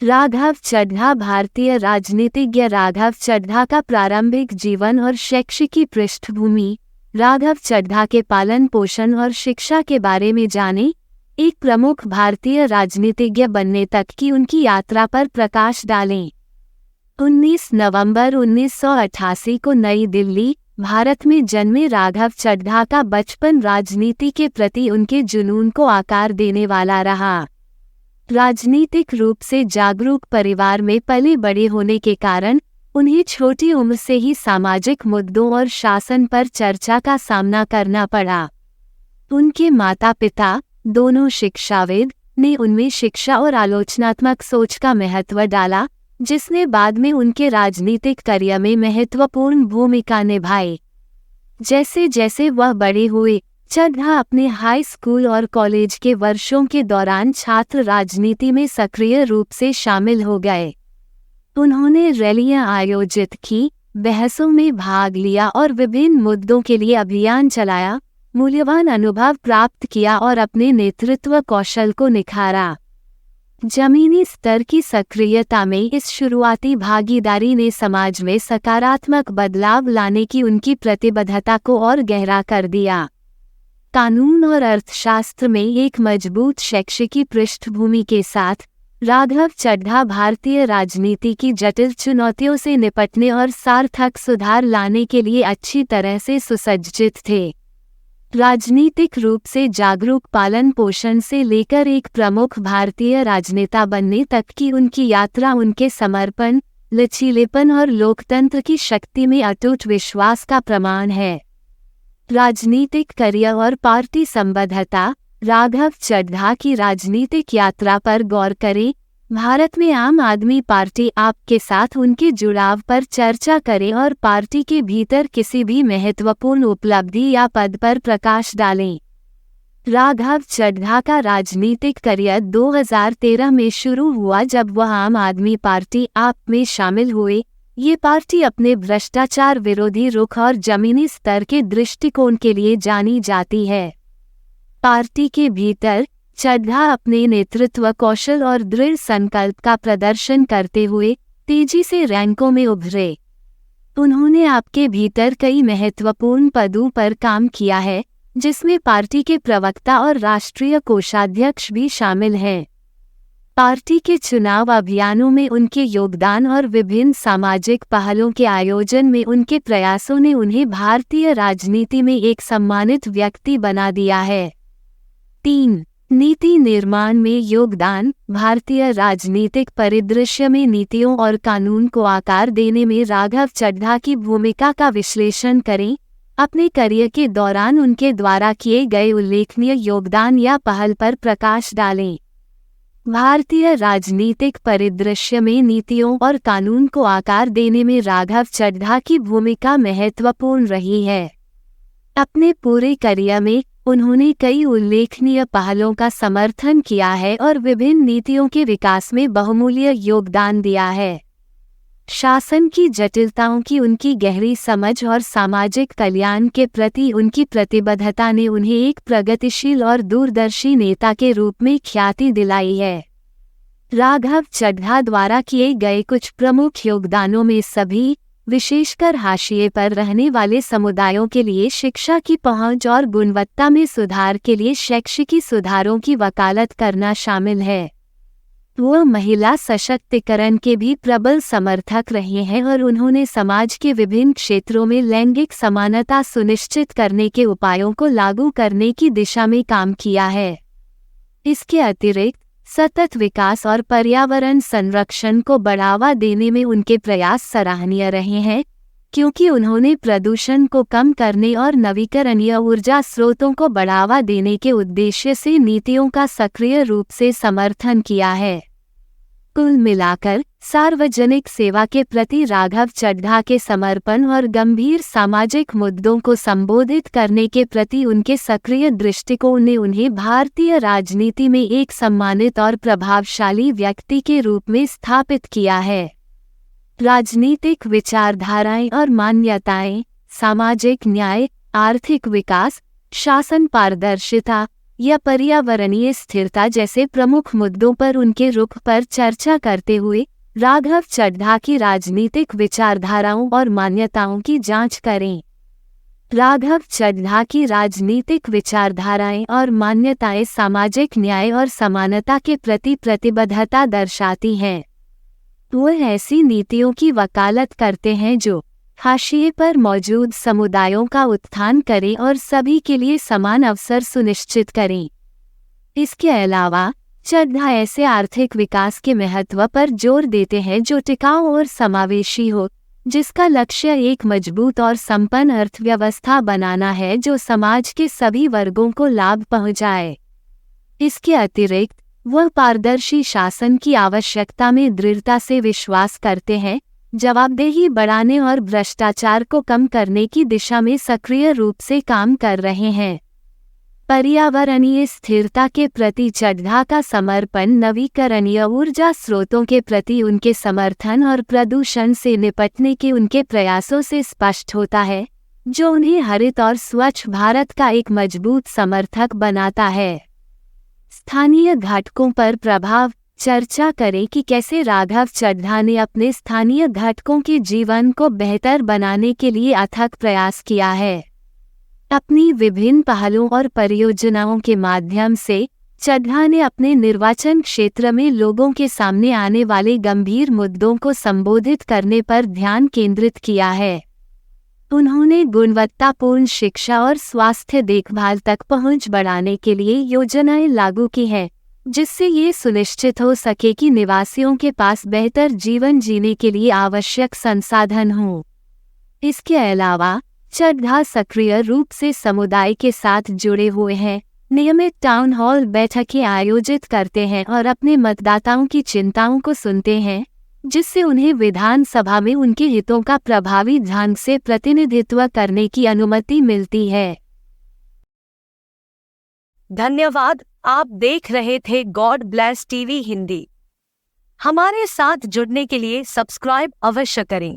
राघव चड्ढा। भारतीय राजनीतिज्ञ राघव चड्ढा का प्रारंभिक जीवन और शैक्षिकी पृष्ठभूमि। राघव चड्ढा के पालन पोषण और शिक्षा के बारे में जानें। एक प्रमुख भारतीय राजनीतिज्ञ बनने तक की उनकी यात्रा पर प्रकाश डालें। 19 नवंबर 1988 को नई दिल्ली, भारत में जन्मे राघव चड्ढा का बचपन राजनीति के प्रति उनके जुनून को आकार देने वाला रहा। राजनीतिक रूप से जागरूक परिवार में पले बड़े होने के कारण उन्हें छोटी उम्र से ही सामाजिक मुद्दों और शासन पर चर्चा का सामना करना पड़ा। उनके माता पिता, दोनों शिक्षाविद, ने उनमें शिक्षा और आलोचनात्मक सोच का महत्व डाला, जिसने बाद में उनके राजनीतिक करियर में महत्वपूर्ण भूमिका निभाई। जैसे जैसे वह बड़े हुए, चड्ढा अपने हाई स्कूल और कॉलेज के वर्षों के दौरान छात्र राजनीति में सक्रिय रूप से शामिल हो गए। उन्होंने रैलियां आयोजित की, बहसों में भाग लिया और विभिन्न मुद्दों के लिए अभियान चलाया, मूल्यवान अनुभव प्राप्त किया और अपने नेतृत्व कौशल को निखारा। जमीनी स्तर की सक्रियता में इस शुरुआती भागीदारी ने समाज में सकारात्मक बदलाव लाने की उनकी प्रतिबद्धता को और गहरा कर दिया। कानून और अर्थशास्त्र में एक मजबूत शैक्षिकी पृष्ठभूमि के साथ राघव चड्ढा भारतीय राजनीति की जटिल चुनौतियों से निपटने और सार्थक सुधार लाने के लिए अच्छी तरह से सुसज्जित थे। राजनीतिक रूप से जागरूक पालन पोषण से लेकर एक प्रमुख भारतीय राजनेता बनने तक की उनकी यात्रा उनके समर्पण, लचीलेपन और लोकतंत्र की शक्ति में अटूट विश्वास का प्रमाण है। राजनीतिक करियर और पार्टी संबद्धता। राघव चड्ढा की राजनीतिक यात्रा पर गौर करें। भारत में आम आदमी पार्टी आप के साथ उनके जुड़ाव पर चर्चा करें और पार्टी के भीतर किसी भी महत्वपूर्ण उपलब्धि या पद पर प्रकाश डालें। राघव चड्ढा का राजनीतिक करियर 2013 में शुरू हुआ जब वह आम आदमी पार्टी आप में शामिल हुए। ये पार्टी अपने भ्रष्टाचार विरोधी रुख और जमीनी स्तर के दृष्टिकोण के लिए जानी जाती है। पार्टी के भीतर चड्ढा अपने नेतृत्व कौशल और दृढ़ संकल्प का प्रदर्शन करते हुए तेजी से रैंकों में उभरे। उन्होंने आपके भीतर कई महत्वपूर्ण पदों पर काम किया है, जिसमें पार्टी के प्रवक्ता और राष्ट्रीय कोषाध्यक्ष भी शामिल हैं। पार्टी के चुनाव अभियानों में उनके योगदान और विभिन्न सामाजिक पहलों के आयोजन में उनके प्रयासों ने उन्हें भारतीय राजनीति में एक सम्मानित व्यक्ति बना दिया है। 3. नीति निर्माण में योगदान। भारतीय राजनीतिक परिदृश्य में नीतियों और कानून को आकार देने में राघव चड्ढा की भूमिका का विश्लेषण करें। अपने करियर के दौरान उनके द्वारा किए गए उल्लेखनीय योगदान या पहल पर प्रकाश डालें। भारतीय राजनीतिक परिदृश्य में नीतियों और कानून को आकार देने में राघव चड्ढा की भूमिका महत्वपूर्ण रही है। अपने पूरे करियर में उन्होंने कई उल्लेखनीय पहलों का समर्थन किया है और विभिन्न नीतियों के विकास में बहुमूल्य योगदान दिया है। शासन की जटिलताओं की उनकी गहरी समझ और सामाजिक कल्याण के प्रति उनकी प्रतिबद्धता ने उन्हें एक प्रगतिशील और दूरदर्शी नेता के रूप में ख्याति दिलाई है। राघव चड्ढा द्वारा किए गए कुछ प्रमुख योगदानों में सभी, विशेषकर हाशिए पर रहने वाले समुदायों के लिए शिक्षा की पहुंच और गुणवत्ता में सुधार के लिए शैक्षिकी सुधारों की वकालत करना शामिल है। वह महिला सशक्तिकरण के भी प्रबल समर्थक रहे हैं और उन्होंने समाज के विभिन्न क्षेत्रों में लैंगिक समानता सुनिश्चित करने के उपायों को लागू करने की दिशा में काम किया है। इसके अतिरिक्त सतत विकास और पर्यावरण संरक्षण को बढ़ावा देने में उनके प्रयास सराहनीय रहे हैं, क्योंकि उन्होंने प्रदूषण को कम करने और नवीकरणीय ऊर्जा स्रोतों को बढ़ावा देने के उद्देश्य से नीतियों का सक्रिय रूप से समर्थन किया है। कुल मिलाकर सार्वजनिक सेवा के प्रति राघव चड्ढा के समर्पण और गंभीर सामाजिक मुद्दों को संबोधित करने के प्रति उनके सक्रिय दृष्टिकोण ने उन्हें भारतीय राजनीति में एक सम्मानित और प्रभावशाली व्यक्ति के रूप में स्थापित किया है। राजनीतिक विचारधाराएं और मान्यताएं, सामाजिक न्याय, आर्थिक विकास, शासन पारदर्शिता, या पर्यावरणीय स्थिरता जैसे प्रमुख मुद्दों पर उनके रुख पर चर्चा करते हुए राघव चड्ढा की राजनीतिक विचारधाराओं और मान्यताओं की जांच करें। राघव चड्ढा की राजनीतिक विचारधाराएं और मान्यताएं सामाजिक न्याय और समानता के प्रति प्रतिबद्धता दर्शाती हैं। वह ऐसी नीतियों की वकालत करते हैं जो हाशिए पर मौजूद समुदायों का उत्थान करें और सभी के लिए समान अवसर सुनिश्चित करें। इसके अलावा चड्ढा ऐसे आर्थिक विकास के महत्व पर जोर देते हैं जो टिकाऊ और समावेशी हो, जिसका लक्ष्य एक मजबूत और संपन्न अर्थव्यवस्था बनाना है जो समाज के सभी वर्गों को लाभ पहुंचाए। इसके अतिरिक्त वह पारदर्शी शासन की आवश्यकता में दृढ़ता से विश्वास करते हैं, जवाबदेही बढ़ाने और भ्रष्टाचार को कम करने की दिशा में सक्रिय रूप से काम कर रहे हैं। पर्यावरणीय स्थिरता के प्रति चड्ढा का समर्पण नवीकरणीय ऊर्जा स्रोतों के प्रति उनके समर्थन और प्रदूषण से निपटने के उनके प्रयासों से स्पष्ट होता है, जो उन्हें हरित और स्वच्छ भारत का एक मजबूत समर्थक बनाता है। स्थानीय घटकों पर प्रभाव। चर्चा करें कि कैसे राघव चड्ढा ने अपने स्थानीय घटकों के जीवन को बेहतर बनाने के लिए अथक प्रयास किया है। अपनी विभिन्न पहलों और परियोजनाओं के माध्यम से चड्ढा ने अपने निर्वाचन क्षेत्र में लोगों के सामने आने वाले गंभीर मुद्दों को संबोधित करने पर ध्यान केंद्रित किया है। उन्होंने गुणवत्तापूर्ण शिक्षा और स्वास्थ्य देखभाल तक पहुंच बढ़ाने के लिए योजनाएं लागू की हैं, जिससे ये सुनिश्चित हो सके कि निवासियों के पास बेहतर जीवन जीने के लिए आवश्यक संसाधन हों। इसके अलावा चड्ढा सक्रिय रूप से समुदाय के साथ जुड़े हुए हैं, नियमित टाउन हॉल बैठकें आयोजित करते हैं और अपने मतदाताओं की चिंताओं को सुनते हैं, जिससे उन्हें विधानसभा में उनके हितों का प्रभावी ढंग से प्रतिनिधित्व करने की अनुमति मिलती है। धन्यवाद। आप देख रहे थे गॉड ब्लेस टीवी हिंदी। हमारे साथ जुड़ने के लिए सब्सक्राइब अवश्य करें।